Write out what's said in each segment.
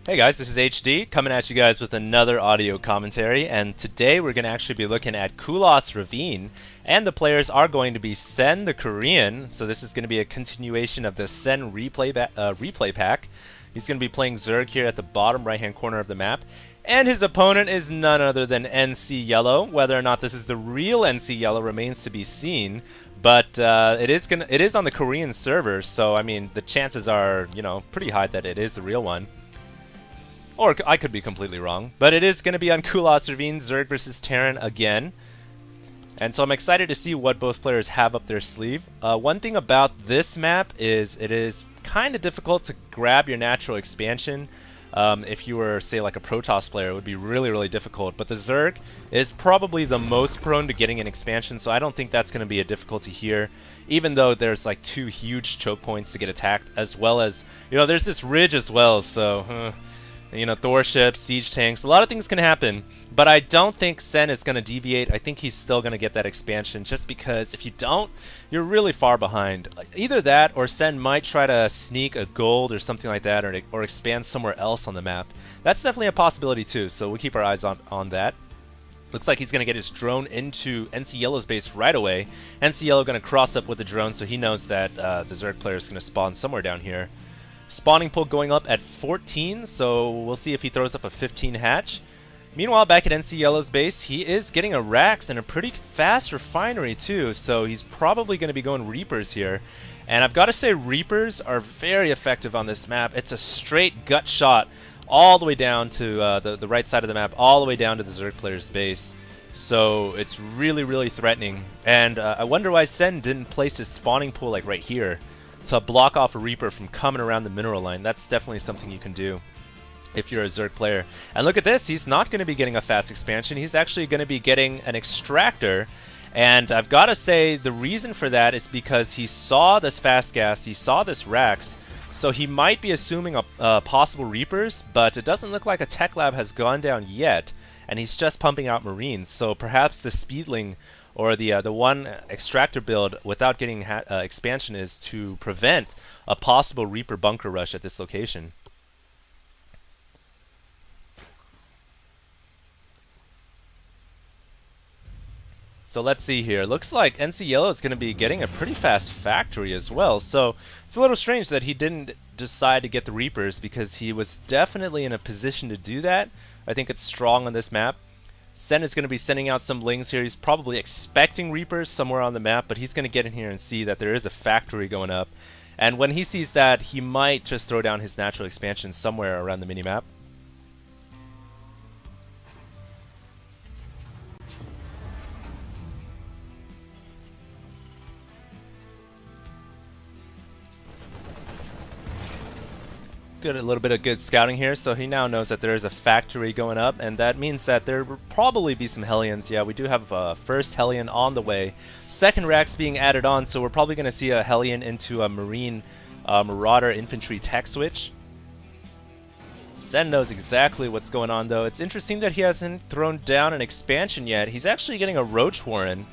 Hey guys, this is HD coming at you guys with another audio commentary, and today we're going to actually be looking at Kulos Ravine, and the players are going to be Sen the Korean, so this is going to be a continuation of the Sen replay pack. He's going to be playing Zerg here at the bottom right hand corner of the map, and his opponent is none other than NCYellow. Whether or not this is the real NCYellow remains to be seen, but it is on the Korean server, so I mean the chances are, pretty high that it is the real one. Or I could be completely wrong, but it is going to be on Kulos Ravine, Zerg versus Terran again. And so I'm excited to see what both players have up their sleeve. One thing about this map is it is kind of difficult to grab your natural expansion. If you were, say, like a Protoss player, it would be really, really difficult. But the Zerg is probably the most prone to getting an expansion, so I don't think that's going to be a difficulty here. Even though there's like two huge choke points to get attacked, as well as, there's this ridge as well, so... Thor ships, siege tanks, a lot of things can happen, but I don't think Sen is going to deviate. I think he's still going to get that expansion, just because if you don't, you're really far behind. Either that, or Sen might try to sneak a gold or something like that, or expand somewhere else on the map. That's definitely a possibility too, so we'll keep our eyes on that. Looks like he's going to get his drone into NCYellow's base right away. NCYellow going to cross up with the drone, so he knows that the Zerg player is going to spawn somewhere down here. Spawning pool going up at 14, so we'll see if he throws up a 15 hatch. Meanwhile, back at NCYellow's base, he is getting a Rax and a pretty fast refinery too, so he's probably going to be going Reapers here. And I've got to say, Reapers are very effective on this map. It's a straight gut shot all the way down to the right side of the map, all the way down to the Zerg player's base. So it's really, really threatening. And I wonder why Sen didn't place his spawning pool like right here, to block off a Reaper from coming around the mineral line. That's definitely something you can do if you're a Zerg player. And look at this, he's not going to be getting a fast expansion, he's actually going to be getting an extractor. And I've got to say, the reason for that is because he saw this fast gas, he saw this Rax, so he might be assuming a possible Reapers, but it doesn't look like a tech lab has gone down yet, and he's just pumping out Marines, so perhaps the Speedling or the one extractor build without getting expansion is to prevent a possible Reaper bunker rush at this location. So let's see here. Looks like NCYellow is going to be getting a pretty fast factory as well. So it's a little strange that he didn't decide to get the Reapers, because he was definitely in a position to do that. I think it's strong on this map. Sen is going to be sending out some lings here. He's probably expecting Reapers somewhere on the map, but he's going to get in here and see that there is a factory going up. And when he sees that, he might just throw down his natural expansion somewhere around the minimap. Good, a little bit of good scouting here, so he now knows that there is a factory going up, and that means that there will probably be some Hellions. Yeah, we do have a first Hellion on the way. Second Rax being added on, so we're probably going to see a Hellion into a Marine Marauder Infantry tech switch. Sen knows exactly what's going on, though. It's interesting that he hasn't thrown down an expansion yet. He's actually getting a Roach Warren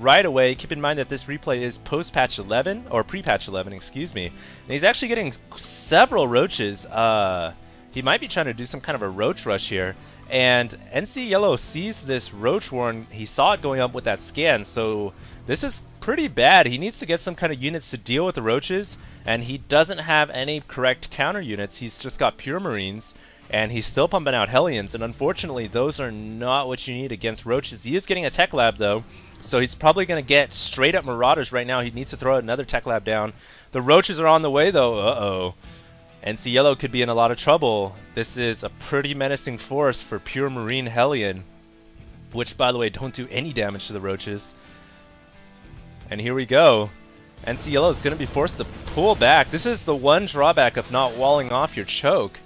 right away. Keep in mind that this replay is post-patch 11, or pre-patch 11, excuse me. And he's actually getting several roaches. He might be trying to do some kind of a roach rush here. And NCYellow sees this Roach Warren. He saw it going up with that scan, so this is pretty bad. He needs to get some kind of units to deal with the roaches, and he doesn't have any correct counter units. He's just got pure Marines, and he's still pumping out Hellions, and unfortunately those are not what you need against roaches. He is getting a tech lab though, so he's probably going to get straight up Marauders right now. He needs to throw another tech lab down. The roaches are on the way though. Uh-oh. NCYellow could be in a lot of trouble. This is a pretty menacing force for pure Marine Hellion, which by the way don't do any damage to the roaches. And here we go. NCYellow is going to be forced to pull back. This is the one drawback of not walling off your choke.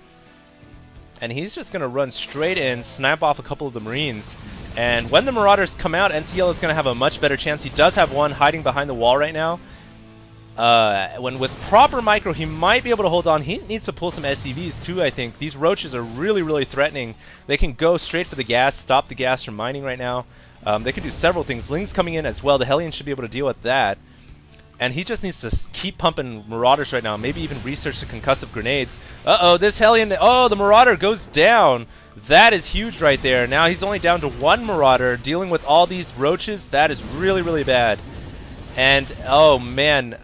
And he's just going to run straight in, snap off a couple of the Marines. And when the Marauders come out, NCYellow is going to have a much better chance. He does have one hiding behind the wall right now. When with proper micro, he might be able to hold on. He needs to pull some SCVs too, I think. These roaches are really, really threatening. They can go straight for the gas, stop the gas from mining right now. They can do several things. Ling's coming in as well. The Hellion should be able to deal with that. And he just needs to keep pumping Marauders right now. Maybe even research the concussive grenades. Uh-oh, this Hellion... Oh, the Marauder goes down. That is huge right there. Now he's only down to 1 Marauder, dealing with all these roaches. That is really, really bad. And, oh man,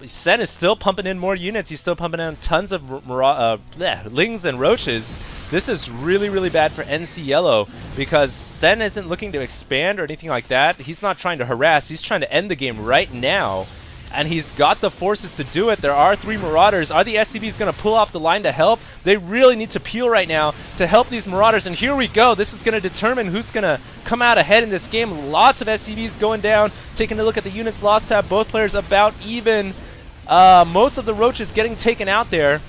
Sen is still pumping in more units. He's still pumping in tons of lings and roaches. This is really, really bad for NCYellow because Sen isn't looking to expand or anything like that. He's not trying to harass. He's trying to end the game right now. And he's got the forces to do it. There are 3 Marauders. Are the SCVs going to pull off the line to help? They really need to peel right now to help these Marauders. And here we go. This is going to determine who's going to come out ahead in this game. Lots of SCVs going down. Taking a look at the units lost tab. Both players about even. Most of the roaches getting taken out there.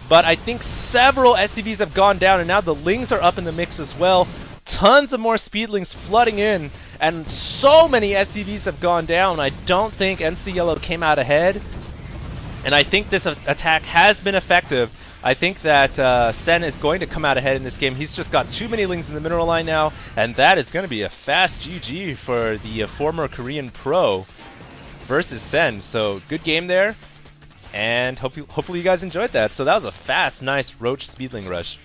But I think several SCVs have gone down. And now the lings are up in the mix as well. Tons of more speedlings flooding in. And so many SCVs have gone down. I don't think NCYellow came out ahead. And I think this attack has been effective. I think that Sen is going to come out ahead in this game. He's just got too many lings in the mineral line now. And that is going to be a fast GG for the former Korean pro versus Sen. So good game there. And hopefully you guys enjoyed that. So that was a fast, nice roach speedling rush.